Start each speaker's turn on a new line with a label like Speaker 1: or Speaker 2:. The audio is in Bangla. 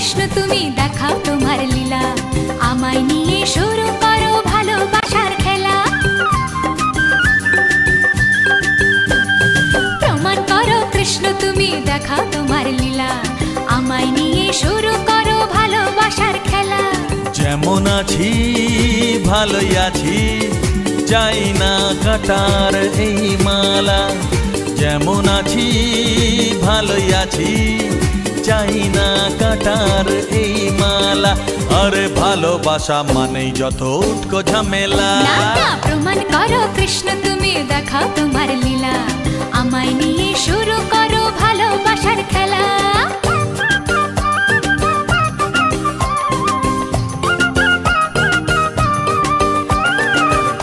Speaker 1: কৃষ্ণ তুমি দেখাও তোমার লীলা, আমায় নিয়ে শুরু করো ভালোবাসার খেলা। প্রমাণ করো কৃষ্ণ তুমি দেখাও তোমার লীলা, আমায় নিয়ে শুরু করো ভালোবাসার খেলা।
Speaker 2: যেমন আছি ভালোই আছি, চাই না কাটার এই মালা। যেমন আছি ভালোই আছি, চাই না কাটার এই মালা। আরে ভালোবাসা মানেই যত উটকো ঝামেলা।
Speaker 1: না না, প্রমাণ করো কৃষ্ণ তুমি দেখাও তোমার লীলা, আমায় নিয়ে